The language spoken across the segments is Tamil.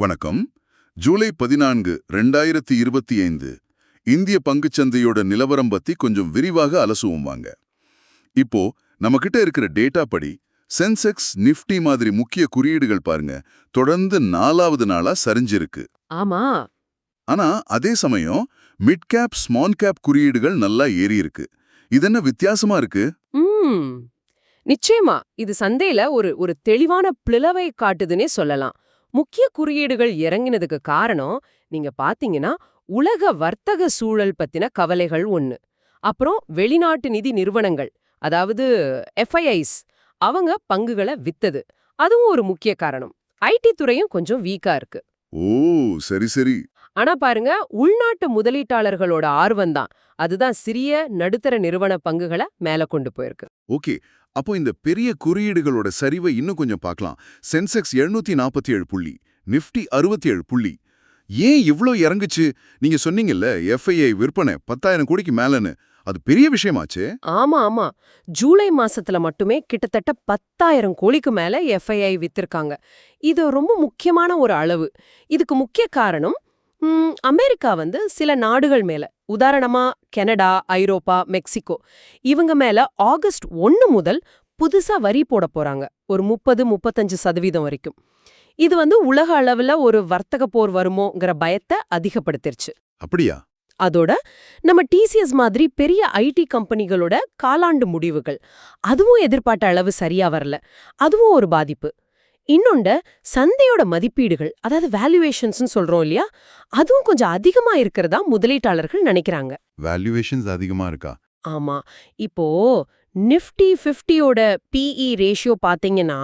வணக்கம். ஜூலை 14, 2025 இந்திய பங்குச்சந்தையோட நிலவரம் பத்தி கொஞ்சம் விரிவாக அலசுவோம் வாங்க. இப்போ நம்மகிட்ட இருக்கிற டேட்டா படி சென்செக்ஸ், நிஃப்டி மாதிரி முக்கிய குறியீடுகள் பாருங்க, தொடர்ந்து 4வது நாளா சரிஞ்சிருக்கு. ஆமா. ஆனா அதே சமயம் மிட் கேப், ஸ்மால் கேப் குறியீடுகள் நல்லா ஏறி இருக்கு. இதென்ன வித்தியாசமா இருக்கு? ம் நிச்சயமா இது சந்தையில ஒரு ஒரு தெளிவான பிளவை காட்டுதுன்னே சொல்லலாம். முக்கிய குறியீடுகள் இறங்கினதுக்கு காரணம் நீங்க பாத்தீங்கன்னா உலக வர்த்தக சூழல் பத்தின கவலைகள் ஒண்ணு. அப்புறம் வெளிநாட்டு நிதி நிறுவனங்கள், அதாவது எஃப்ஐஐஸ், அவங்க பங்குகளை வித்தது. அதுவும் ஒரு முக்கிய காரணம். ஐடி துறையும் கொஞ்சம் வீக்கா இருக்கு. ஓ, சரி சரி. ஆனா பாருங்க, உள்நாட்டு முதலீட்டாளர்களோட ஆர்வம் தான் அதுதான் சிறிய நடுத்தர நிறுவன பங்குகளை மேல கொண்டு போயிருக்கு. ஓகே, அப்போ இந்த பெரிய குறியீடுகளோட சரிவை இன்னும் கொஞ்சம் பார்க்கலாம். சென்செக்ஸ் 747 புள்ளி, நிஃப்டி 67 புள்ளி. ஏன் இவ்ளோ இறங்குச்சு? நீங்க சொன்னீங்கல்ல, எஃப்ஐஐ விற்பனை 10,000 கோடிக்கு மேலன்னு. அது பெரிய விஷயமாச்சே. ஆமா ஆமா. ஜூலை மாசத்துல மட்டுமே கிட்டத்தட்ட 10,000 கோடிக்கு மேல எஃப்ஐஐ வித்திருக்காங்க. இது ரொம்ப முக்கியமான ஒரு அளவு. இதுக்கு முக்கிய காரணம் அமெரிக்கா சில நாடுகள் மேல, உதாரணமா கனடா, ஐரோப்பா, மெக்சிகோ, இவங்க மேல ஆகஸ்ட் 1 முதல் புதுசா வரி போட போறாங்க. ஒரு 30-35% வரைக்கும். இது உலக அளவுல ஒரு வர்த்தக போர் வருமோங்கிற பயத்தை அதிகப்படுத்திருச்சு. அப்படியா? அதோட நம்ம டிசிஎஸ் மாதிரி பெரிய ஐடி கம்பெனிகளோட காலாண்டு முடிவுகள், அதுவும் எதிர்பார்த்த அளவு சரியா வரல. அதுவும் ஒரு பாதிப்பு. இன்னொன்று, சந்தையோட மதிப்பீடுகள், அதாவது வேல்யூவேஷன்ஸ் சொல்றோம் இல்லையா, அதுவும் கொஞ்சம் அதிகமா இருக்கிறதா முதலீட்டாளர்கள் நினைக்கிறாங்க. வேல்யூவேஷன்ஸ் அதிகமா இருக்கா? ஆமா. இப்போ நிஃப்டி 50யோட பிஇ ரேஷியோ பாத்தீங்கன்னா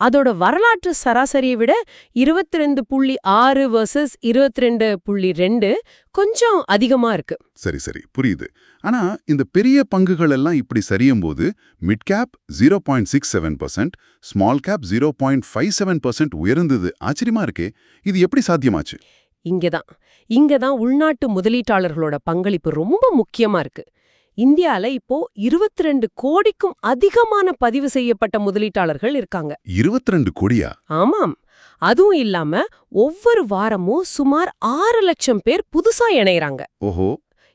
அதோட வரலாற்று சராசரியை விட 22.6 வர்சஸ் 22.2 கொஞ்சம் அதிகமா இருக்கு. சரி சரி, புரியுது. ஆனா இந்த பெரிய பங்குகள் எல்லாம் இப்படி சரியும் போது மிட் கேப் 0.67%, ஸ்மால் கேப் 0.57% உயர்ந்தது. ஆச்சரியமா இருக்கே, இது எப்படி சாத்தியமாச்சு? இங்கதான் உள்நாட்டு முதலீட்டாளர்களோட பங்களிப்பு ரொம்ப முக்கியமா இருக்கு. இந்தியால இப்போ 22 கோடிக்கும் அதிகமான பதிவு செய்யப்பட்ட முதலீட்டாளர்கள் இருக்காங்க. 22 கோடியா? ஆமாம். அதுவும் இல்லாம ஒவ்வொரு வாரமும் சுமார் 6 லட்சம் பேர் புதுசா இணையறாங்க. ஓஹோ.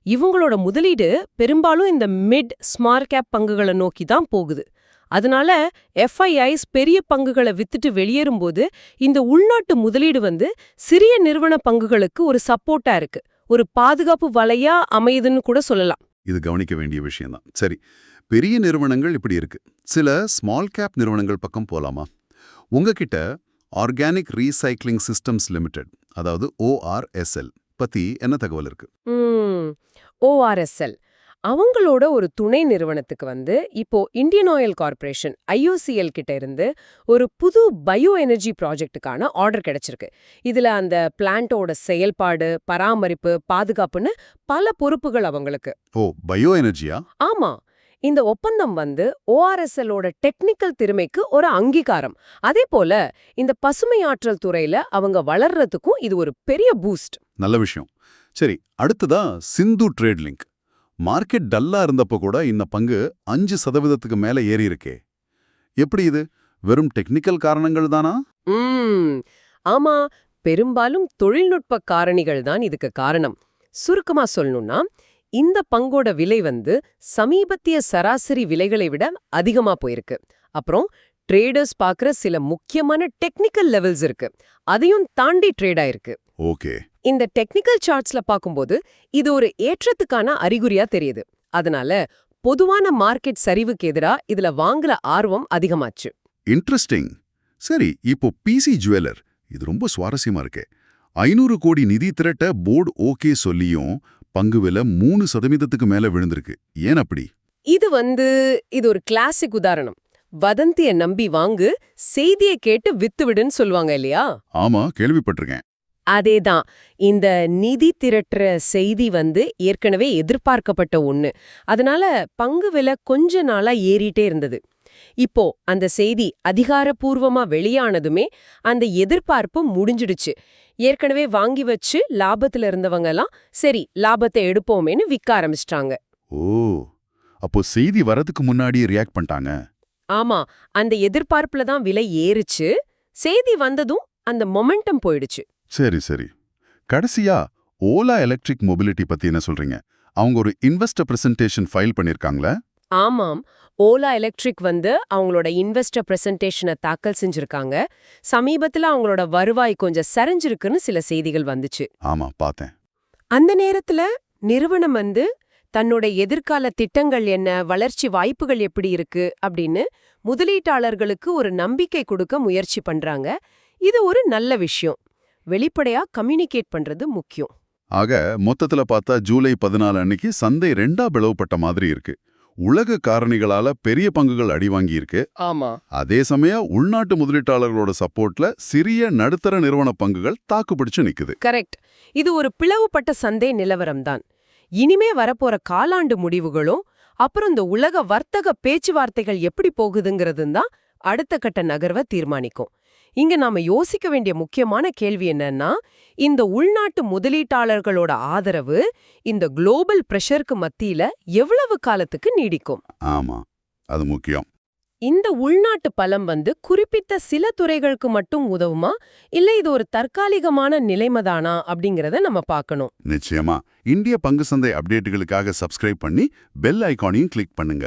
இவங்களோட முதலீடு பெரும்பாலும் இந்த மிட், ஸ்மால் கேப் பங்குகளை நோக்கி தான் போகுது. அதனால எஃப்ஐஐஸ் பெரிய பங்குகளை வித்துட்டு வெளியேறும்போது இந்த உள்நாட்டு முதலீடு சிறிய நிறுவன பங்குகளுக்கு ஒரு சப்போர்ட்டா இருக்கு, ஒரு பாதுகாப்பு வலையா அமையுதுன்னு கூட சொல்லலாம். இது கவனிக்க வேண்டிய விஷயம்தான். சரி, பெரிய நிறுவனங்கள் இப்படி இருக்கு. சில ஸ்மால் கேப் நிறுவனங்கள் பக்கம் போலாமா? உங்ககிட்ட ஆர்கானிக் ரீசைக்ளிங் சிஸ்டம்ஸ் லிமிடெட், அதாவது ORSL பத்தி என்ன தகவல் இருக்கு? ORSL அவங்களோட ஒரு துணை நிறுவனத்துக்கு இப்போ இந்தியன் ஆயில் கார்ப்பரேஷன் IOCL கிட்ட இருந்து ஒரு புது பயோ எனர்ஜி ப்ராஜெக்ட்டுக்கான ஆர்டர் கிடைச்சிருக்கு. இதுல அந்த பிளான்ட்டோட செயல்பாடு, பராமரிப்பு, பாதுகாப்புன்னு பல பொறுப்புகள் அவங்களுக்கு. ஓ, பயோ எனர்ஜியா? ஆமா. இந்த ஒப்பந்தம் ORSLோட டெக்னிக்கல் திறமைக்கு ஒரு அங்கீகாரம். அதே போல இந்த பசுமை ஆற்றல் துறையில அவங்க வளர்றதுக்கும் இது ஒரு பெரிய பூஸ்ட். நல்ல விஷயம். சரி, அடுத்ததா சிந்து ட்ரேட் லிங்க். மார்க்கெட் டல்லா இருந்தப்போ கூட இந்த பங்கு 5% மேல ஏறி இருக்கே. எப்படி இது? வெறும் டெக்னிக்கல் காரணங்கள் தானா? ஆமா, பெரும்பாலும் தொழில்நுட்ப காரணிகள் தான் இதுக்கு காரணம். சுருக்கமா சொல்லணும்னா, இந்த பங்கோட விலை சமீபத்திய சராசரி விலைகளை விட அதிகமா போயிருக்கு. அப்புறம் ட்ரேடர்ஸ் பார்க்குற சில முக்கியமான டெக்னிக்கல் லெவல்ஸ் இருக்கு, அதையும் தாண்டி ட்ரேட் ஆயிருக்கு. ஓகே. இந்த டெக்னிக்கல் சார்ட்ஸ்ல பார்க்கும்போது இது ஒரு ஏற்றத்துக்கான அறிகுறியா தெரியுது. அதனால பொதுவான மார்க்கெட் சரிவுக்கு எதிரா இதுல வாங்குற ஆர்வம் அதிகமாச்சு. இன்ட்ரெஸ்டிங். சரி, இப்போ பிசி ஜுவல்லர், இது ரொம்ப சுவாரஸ்யமா இருக்கே. 500 கோடி நிதி திரட்ட போர்டு ஓகே சொல்லியும் பங்கு விலை 3% மேல விழுந்திருக்கு. ஏன் அப்படி? இது ஒரு கிளாசிக் உதாரணம். வதந்திய நம்பி வாங்கு, செய்தியை கேட்டு வித்துவிடுன்னு சொல்லுவாங்க இல்லையா? ஆமா, கேள்விப்பட்டிருக்கேன். அதேதான். இந்த நிதி திரட்டுற செய்தி ஏற்கனவே எதிர்பார்க்கப்பட்ட ஒண்ணு. அதனால பங்கு விலை கொஞ்ச நாளா ஏறிட்டே இருந்தது. இப்போ அந்த செய்தி அதிகாரப்பூர்வமா வெளியானதுமே அந்த எதிர்பார்ப்பு முடிஞ்சிடுச்சு. ஏற்கனவே வாங்கி வச்சு லாபத்துல இருந்தவங்க எல்லாம் சரி லாபத்தை எடுப்போமேன்னு விற்க ஆரம்பிச்சிட்டாங்க. ஓ, அப்போ செய்தி வரதுக்கு முன்னாடியே ரியாக்ட் பண்ணிட்டாங்க. ஆமா, அந்த எதிர்பார்ப்புல தான் விலை ஏறுச்சு. செய்தி வந்ததும் அந்த மொமெண்டம் போயிடுச்சு. சரி. கடைசியா ஓலா எலக்ட்ரிக் மொபிலிட்டி பத்தி என்ன சொல்றீங்க? அவங்க ஒரு இன்வெஸ்டர் பிரசன்டேஷன் ஃபைல் பண்ணிருக்காங்களா? ஆமாம். ஓலா எலக்ட்ரிக் அவங்களோட இன்வெஸ்டர் பிரசன்டேஷனை தாக்கல் செஞ்சிருக்காங்க. சமீபத்துல அவங்களோட வருவாய் கொஞ்சம் சரிஞ்சிருக்குன்னு சில செய்திகள் வந்துச்சு. ஆமா, பார்த்தேன். அந்த நேரத்துல நிறுவனம் தன்னோட எதிர்கால திட்டங்கள் என்ன, வளர்ச்சி வாய்ப்புகள் எப்படி இருக்கு அப்படின்னு முதலீட்டாளர்களுக்கு ஒரு நம்பிக்கை கொடுக்க முயற்சி பண்றாங்க. இது ஒரு நல்ல விஷயம். வெளிப்படையா கம்யூனிகேட் பண்றது முக்கியம். ஆக மொத்தத்துல பார்த்தா ஜூலை 14 அன்னைக்கு சந்தை ரெண்டா பிளவுபட்ட மாதிரி இருக்கு. உலக காரணிகளால பெரிய பங்குகள் அடி வாங்கியிருக்கு. ஆமா. அதே சமயம் உள்நாட்டு முதலீட்டாளர்களோட சப்போர்ட்ல சிறிய நடுத்தர நிறுவன பங்குகள் தாக்குப்பிடிச்சு நிக்குது. கரெக்ட். இது ஒரு பிளவுபட்ட சந்தை நிலவரம் தான். இனிமே வரப்போற காலாண்டு முடிவுகளும் அப்புறம் இந்த உலக வர்த்தக பேச்சுவார்த்தைகள் எப்படி போகுதுங்கிறது தான் அடுத்த கட்ட நகர்வை தீர்மானிக்கும். இங்க நாம யோசிக்க வேண்டிய முக்கியமான கேள்வி என்னன்னா, இந்த உள்நாட்டு முதலீட்டாளர்களோட ஆதரவு இந்த குளோபல் பிரஷருக்கு மத்தியில எவ்வளவு காலத்துக்கு நீடிக்கும்? ஆமா, அது முக்கியம். இந்த உள்நாட்டு பலம் குறிப்பிட்ட சில துறைகளுக்கு மட்டும் உதவுமா, இல்ல இது ஒரு தற்காலிகமான நிலைமைதானா அப்படிங்கறத நம்ம பார்க்கணும். நிச்சயமா. இந்திய பங்கு சந்தை அப்டேட்டுகளுக்காக சப்ஸ்கிரைப் பண்ணி பெல் ஐகானையும் கிளிக் பண்ணுங்க.